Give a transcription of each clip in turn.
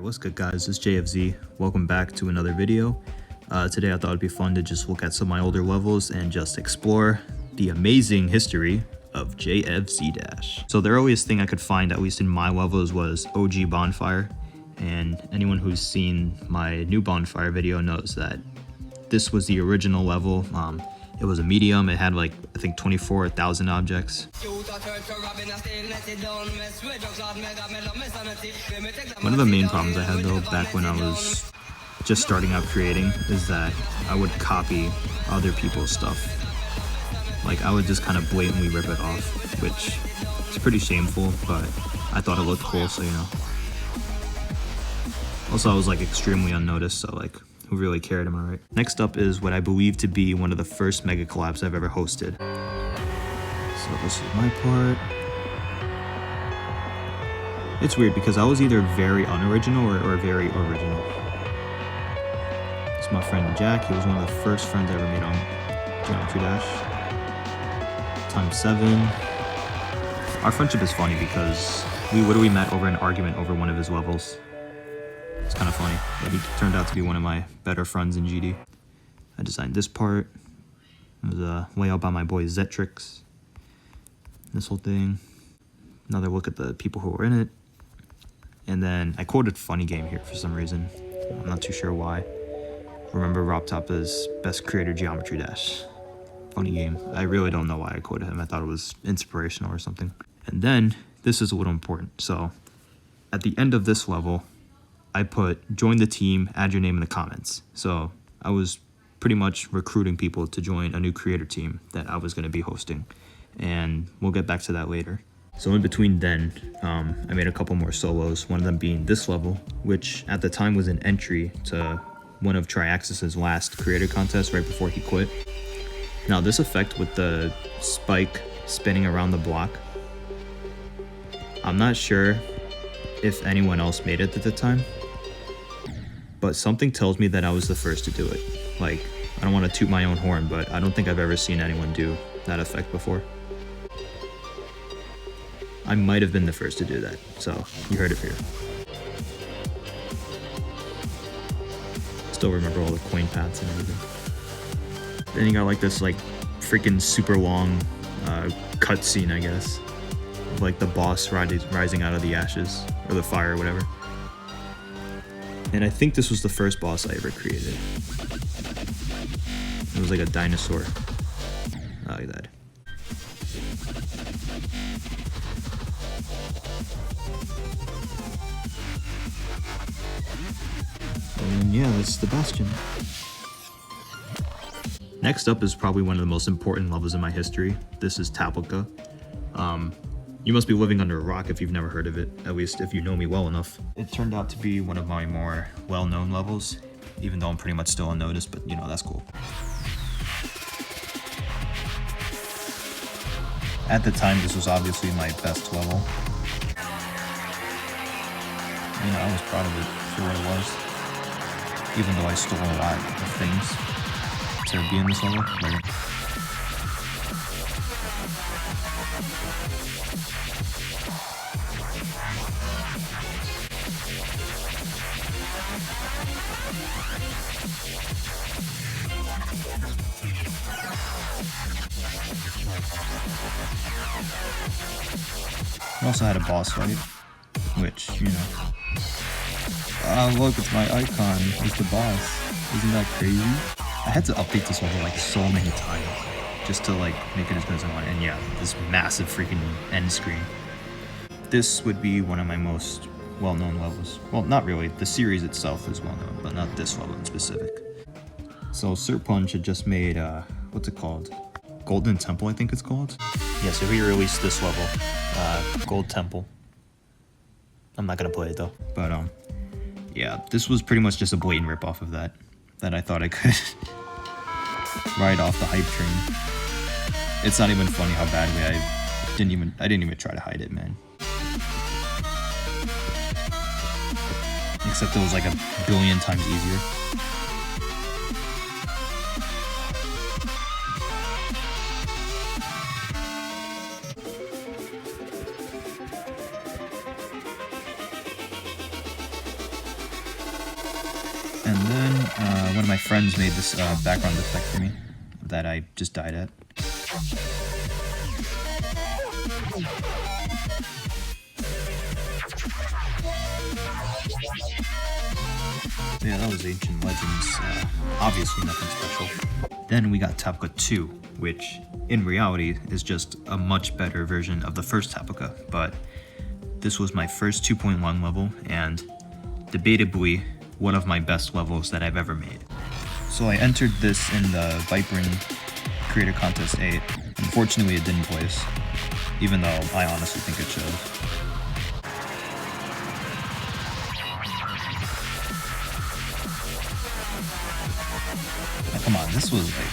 What's good guys, it's JFZ. Welcome back to another video. Today I thought it'd be fun to just look at some of my older levels and just explore the amazing history of JFZ-. So the earliest thing I could find, at least in my levels, was OG Bonfire. And anyone who's seen my new Bonfire video knows that this was the original level. It was a medium, it had like, I think 24,000 objects. One of the main problems I had though, back when I was just starting out creating, is that I would copy other people's stuff. Like I would just kind of blatantly rip it off, which is pretty shameful, but I thought it looked cool, so you know. Also, I was like extremely unnoticed, so like, who really cared, am I right? Next up is what I believe to be one of the first mega collabs I've ever hosted. So this is my part. It's weird because I was either very unoriginal or very original. It's my friend Jack. He was one of the first friends I ever made on Geometry Dash. ×7. Our friendship is funny because we literally met over an argument over one of his levels. It's kind of funny, but he turned out to be one of my better friends in GD. I designed this part. It was a layout by my boy Zetrix. This whole thing. Another look at the people who were in it. And then I quoted Funny Game here for some reason. I'm not too sure why. Remember Rob Toppa's best creator Geometry Dash. Funny Game. I really don't know why I quoted him. I thought it was inspirational or something. And then this is a little important. So at the end of this level, I put join the team, add your name in the comments. So I was pretty much recruiting people to join a new creator team that I was going to be hosting. And we'll get back to that later. So in between then, I made a couple more solos, one of them being this level, which at the time was an entry to one of Triaxis's last creator contests right before he quit. Now this effect with the spike spinning around the block, I'm not sure if anyone else made it at the time, but something tells me that I was the first to do it. Like, I don't want to toot my own horn, but I don't think I've ever seen anyone do that effect before. I might have been the first to do that, so you heard it here. Still remember all the coin paths and everything. Then you got like this like freaking super long cutscene, I guess, of like the boss rising out of the ashes or the fire or whatever. And I think this was the first boss I ever created. It was like a dinosaur. I like that. And yeah, that's the Bastion. Next up is probably one of the most important levels in my history. This is Taplika. You must be living under a rock if you've never heard of it, at least if you know me well enough. It turned out to be one of my more well-known levels, even though I'm pretty much still unnoticed, but you know, that's cool. At the time, this was obviously my best level. You know, I was proud of it for what it was, even though I stole a lot of things to be in this level. But I also had a boss fight, which, you know. Oh, look, it's my icon. It's the boss. Isn't that crazy? I had to update this level like so many times just to like make it as good as I want. And yeah, this massive freaking end screen. This would be one of my most well-known levels. Well, not really. The series itself is well-known, but not this level in specific. So Sir Punch had just made, what's it called? Golden Temple, I think it's called. Yeah, so he released this level, Gold Temple. I'm not gonna play it though, but yeah, this was pretty much just a blatant ripoff of that I thought I could ride off the hype train. It's not even funny how badly I didn't even try to hide it, man. Except it was like a billion times easier. And then one of my friends made this background effect for me that I just died at. Yeah, that was Ancient Legends. Obviously nothing special. Then we got Taplika II, which in reality is just a much better version of the first Taplika, but this was my first 2.1 level and debatably one of my best levels that I've ever made. So I entered this in the Viper Creator Contest 8. Unfortunately, it didn't place, even though I honestly think it should. Come on, this was like,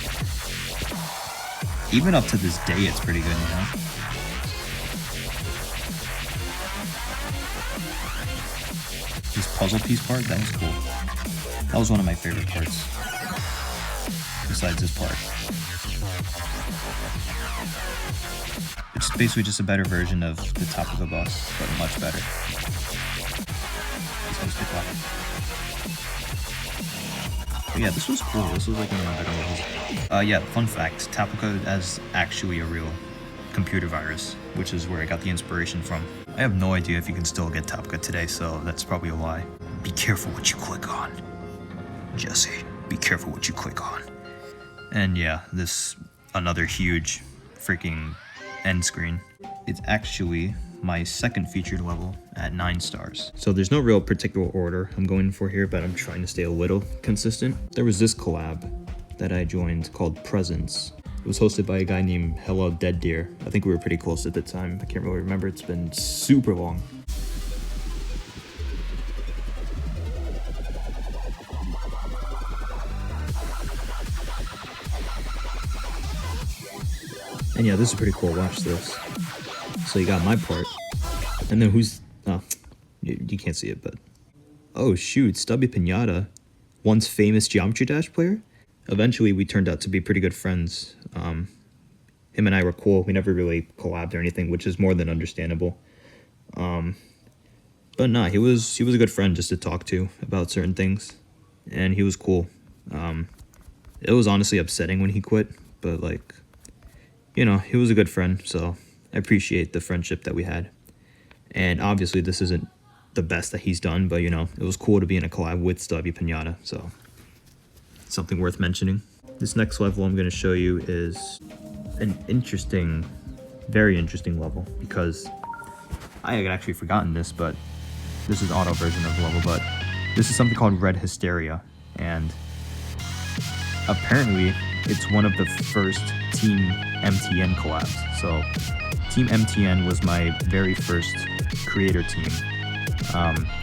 even up to this day, it's pretty good, you know? This puzzle piece part, that was cool. That was one of my favorite parts, besides this part. It's basically just a better version of the Taplika boss, but much better. But yeah, this was cool. This was like one of my better levels. Yeah, fun fact, Taplika is actually a real computer virus, which is where I got the inspiration from. I have no idea if you can still get Taplika today, so that's probably a lie. Be careful what you click on. Jesse, be careful what you click on. And yeah, this another huge freaking end screen. It's actually my second featured level at 9 stars. So there's no real particular order I'm going for here, but I'm trying to stay a little consistent. There was this collab that I joined called Presence. It was hosted by a guy named Hello Dead Deer. I think we were pretty close at the time. I can't really remember. It's been super long. And yeah, this is pretty cool. Watch this. So you got my part. And then who's... Oh, you can't see it, but... Oh, shoot. Stubby Pinata. Once famous Geometry Dash player? Eventually, we turned out to be pretty good friends. Him and I were cool. We never really collabed or anything, which is more than understandable. But nah, he was a good friend just to talk to about certain things. And he was cool. It was honestly upsetting when he quit, but like... You know, he was a good friend, so I appreciate the friendship that we had. And obviously, this isn't the best that he's done, but, you know, it was cool to be in a collab with Stubby Pinata, so something worth mentioning. This next level I'm going to show you is an interesting, very interesting level, because I had actually forgotten this, but this is auto version of the level, but this is something called Red Hysteria, and apparently it's one of the first Team MTN collabs. So Team MTN was my very first creator team.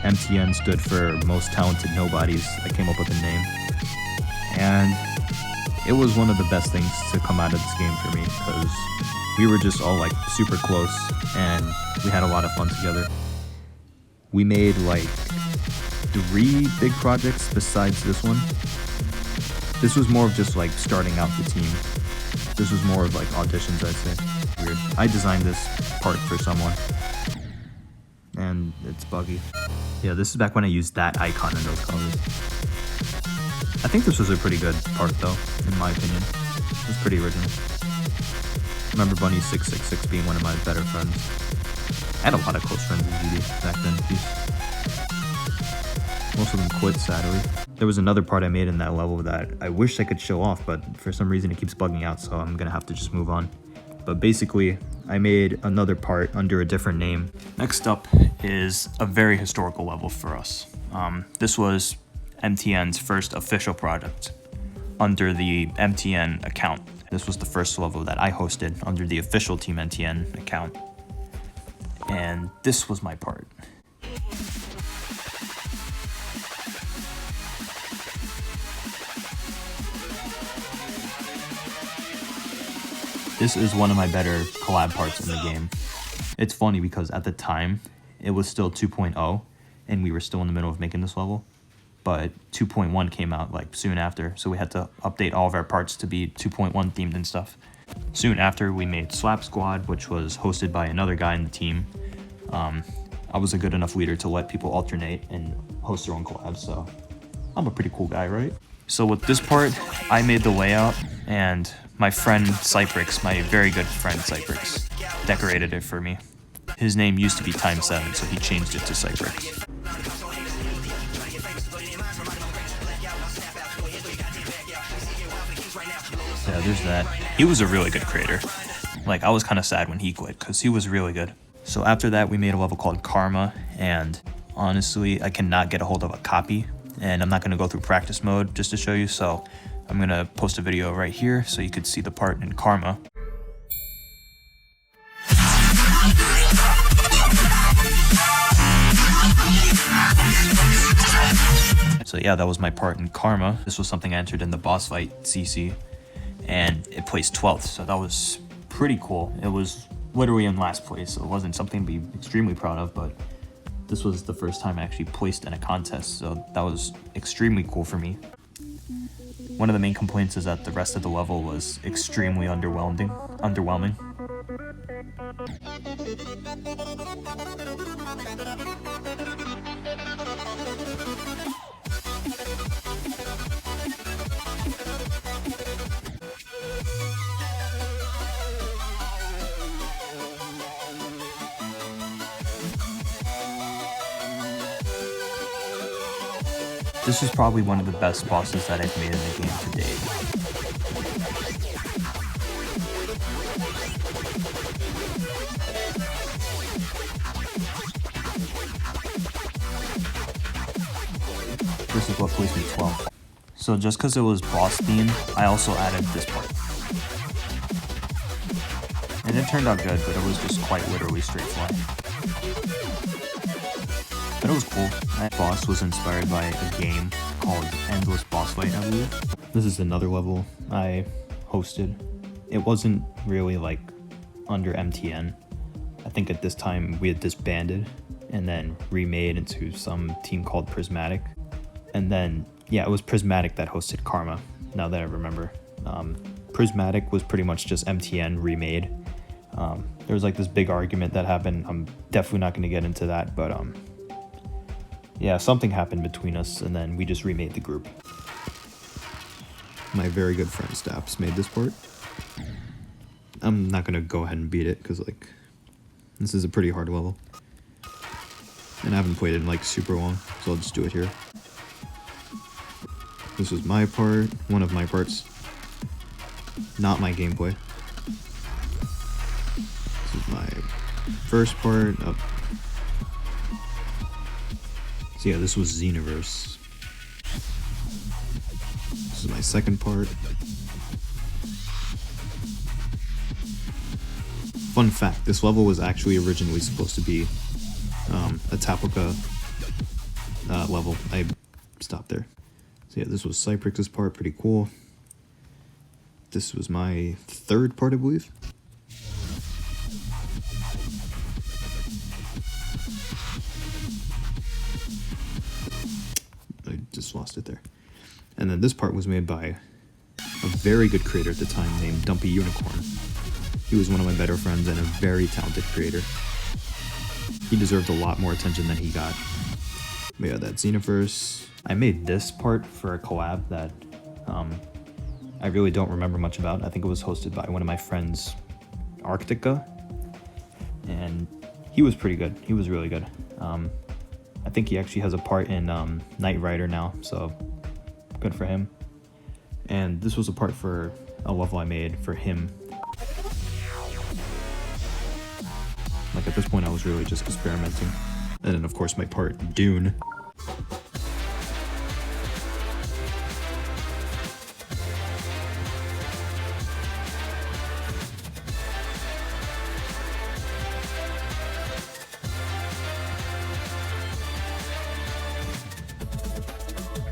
MTN stood for Most Talented Nobodies. I came up with the name. And it was one of the best things to come out of this game for me, because we were just all like super close and we had a lot of fun together. We made like 3 big projects besides this one. This was more of just like starting out the team. This was more of like auditions, I'd say. Weird. I designed this part for someone. And it's buggy. Yeah, this is back when I used that icon in those colors. I think this was a pretty good part though, in my opinion. It was pretty original. I remember Bunny666 being one of my better friends. I had a lot of close friends in GD back then. Jeez. Most of them quit, sadly. There was another part I made in that level that I wish I could show off, but for some reason it keeps bugging out, so I'm gonna have to just move on. But basically, I made another part under a different name. Next up is a very historical level for us. This was MTN's first official project under the MTN account. This was the first level that I hosted under the official Team MTN account. And this was my part. This is one of my better collab parts in the game. It's funny because at the time, it was still 2.0, and we were still in the middle of making this level. But 2.1 came out like soon after, so we had to update all of our parts to be 2.1 themed and stuff. Soon after, we made Slap Squad, which was hosted by another guy in the team. I was a good enough leader to let people alternate and host their own collabs, so I'm a pretty cool guy, right? So with this part, I made the layout, and my friend Cyprix, my very good friend Cyprix, decorated it for me. His name used to be Time 7, so he changed it to Cyprix. Yeah, there's that. He was a really good creator. Like, I was kind of sad when he quit, because he was really good. So after that, we made a level called Karma, and honestly, I cannot get a hold of a copy, and I'm not going to go through practice mode just to show you, so I'm going to post a video right here so you could see the part in Karma. So yeah, that was my part in Karma. This was something I entered in the boss fight CC, and it placed 12th, so that was pretty cool. It was literally in last place, so it wasn't something to be extremely proud of, but this was the first time I actually placed in a contest, so that was extremely cool for me. One of the main complaints is that the rest of the level was extremely underwhelming. This is probably one of the best bosses that I've made in the game to date. This is what placed me 12th. So just because it was boss themed, I also added this part. And it turned out good, but it was just quite literally straight fly. But it was cool. That boss was inspired by a game called Endless Boss Fight, I believe. This is another level I hosted. It wasn't really like under MTN. I think at this time we had disbanded and then remade into some team called Prismatic. And then, yeah, it was Prismatic that hosted Karma, now that I remember. Prismatic was pretty much just MTN remade. There was like this big argument that happened. I'm definitely not going to get into that, but yeah, something happened between us, and then we just remade the group. My very good friend Staps made this part. I'm not gonna go ahead and beat it, because like, this is a pretty hard level. And I haven't played it in like super long, so I'll just do it here. This was my part, one of my parts. Not my gameplay. This is my first part. So yeah, this was Xenoverse. This is my second part. Fun fact, this level was actually originally supposed to be a Taplika level. I stopped there. So yeah, this was Cyprix's part, pretty cool. This was my third part, I believe. I just lost it there. And then this part was made by a very good creator at the time named Dumpy Unicorn. He was one of my better friends and a very talented creator. He deserved a lot more attention than he got. But yeah, that Xenoverse. I made this part for a collab that I really don't remember much about. I think it was hosted by one of my friends, Arctica. And he was pretty good. He was really good. I think he actually has a part in Knight Rider now, so good for him. And this was a part for a level I made for him. Like at this point I was really just experimenting. And then of course my part, Dune.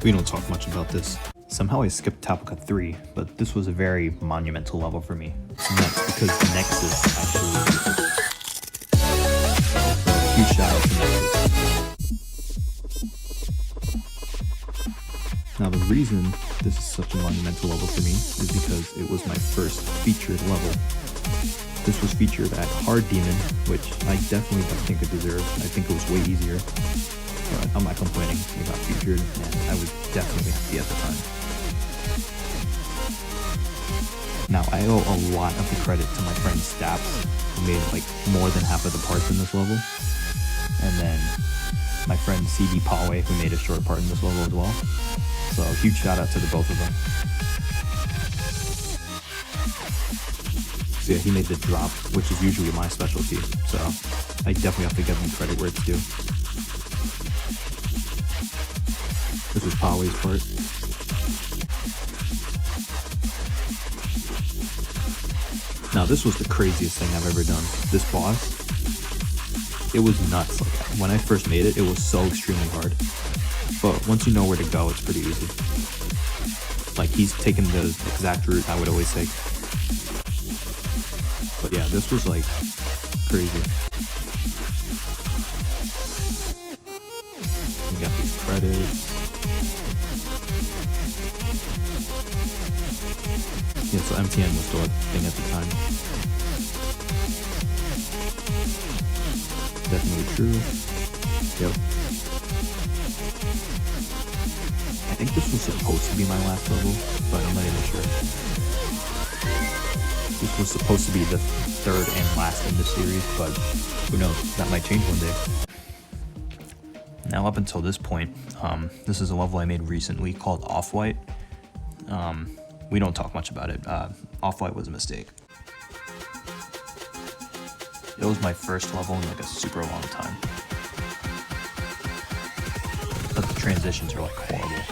We don't talk much about this. Somehow I skipped Taplika III, but this was a very monumental level for me. And that's because Nexus actually... So, huge shout out to Nexus. Now the reason this is such a monumental level for me is because it was my first featured level. This was featured at Hard Demon, which I definitely don't think it deserved. I think it was way easier. But I'm not complaining. We got featured, and I was definitely happy at the time. Now, I owe a lot of the credit to my friend Staps, who made like more than half of the parts in this level. And then my friend CD Pawe, who made a short part in this level as well. So huge shout out to the both of them. So yeah, he made the drop, which is usually my specialty. So I definitely have to give him credit where it's due. This was Pawe's part. Now this was the craziest thing I've ever done. This boss, it was nuts. Like when I first made it, it was so extremely hard. But once you know where to go, it's pretty easy. Like he's taken the exact route I would always take. But yeah, this was like crazy. We got these credits. Yeah, so MTN was still a thing at the time. Definitely true. Yep. I think this was supposed to be my last level, but I'm not even sure. This was supposed to be the third and last in the series, but who knows? That might change one day. Now up until this point, this is a level I made recently called Off-White. We don't talk much about it. Off-White was a mistake. It was my first level in like a super long time. But the transitions are like horrible.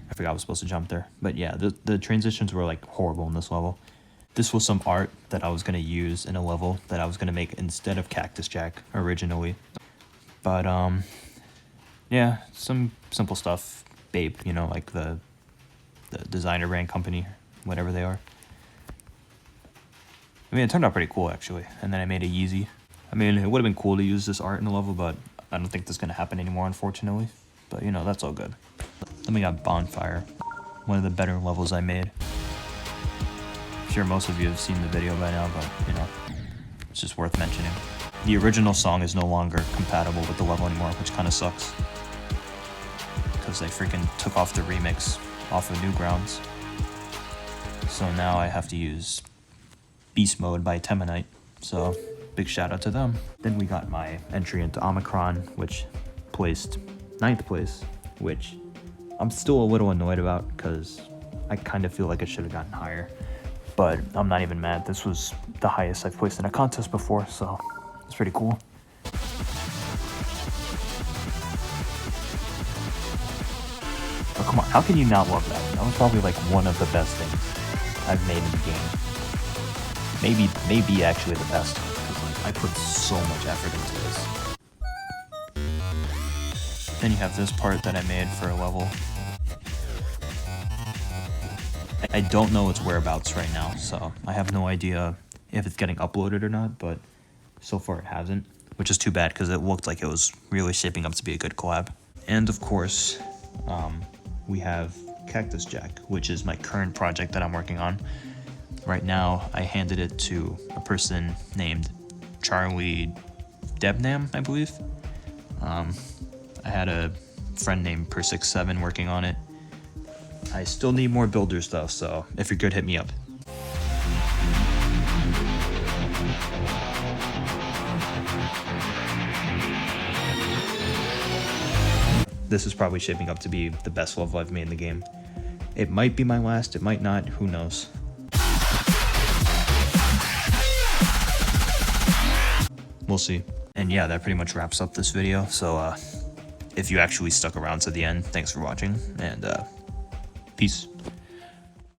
I forgot I was supposed to jump there. But yeah, the transitions were like horrible in this level. This was some art that I was going to use in a level that I was going to make instead of Cactus Jack originally. But yeah, some simple stuff. Bape, you know, like the designer brand company, whatever they are. I mean, it turned out pretty cool actually. And then I made a Yeezy. I mean, it would have been cool to use this art in the level, but I don't think that's going to happen anymore, unfortunately. But you know, that's all good. Then we got Bonfire, one of the better levels I made. I'm sure most of you have seen the video by now, but you know, it's just worth mentioning. The original song is no longer compatible with the level anymore, which kind of sucks. Because they freaking took off the remix off of Newgrounds. So now I have to use Beast Mode by Temanite. So big shout out to them. Then we got my entry into Omicron, which placed 9th place, which I'm still a little annoyed about because I kind of feel like it should have gotten higher. But I'm not even mad. This was the highest I've placed in a contest before, so it's pretty cool. But come on, how can you not love that? That was probably like one of the best things I've made in the game. Maybe actually the best, because like I put so much effort into this. Then you have this part that I made for a level. I don't know its whereabouts right now, so I have no idea if it's getting uploaded or not, but so far it hasn't, which is too bad because it looked like it was really shaping up to be a good collab. And of course, we have Cactus Jack, which is my current project that I'm working on. Right now, I handed it to a person named Charlie Debnam, I believe. I had a friend named Per67 working on it. I still need more builders though, so if you're good, hit me up. This is probably shaping up to be the best level I've made in the game. It might be my last, it might not, who knows. We'll see. And yeah, that pretty much wraps up this video, so if you actually stuck around to the end, thanks for watching, and peace.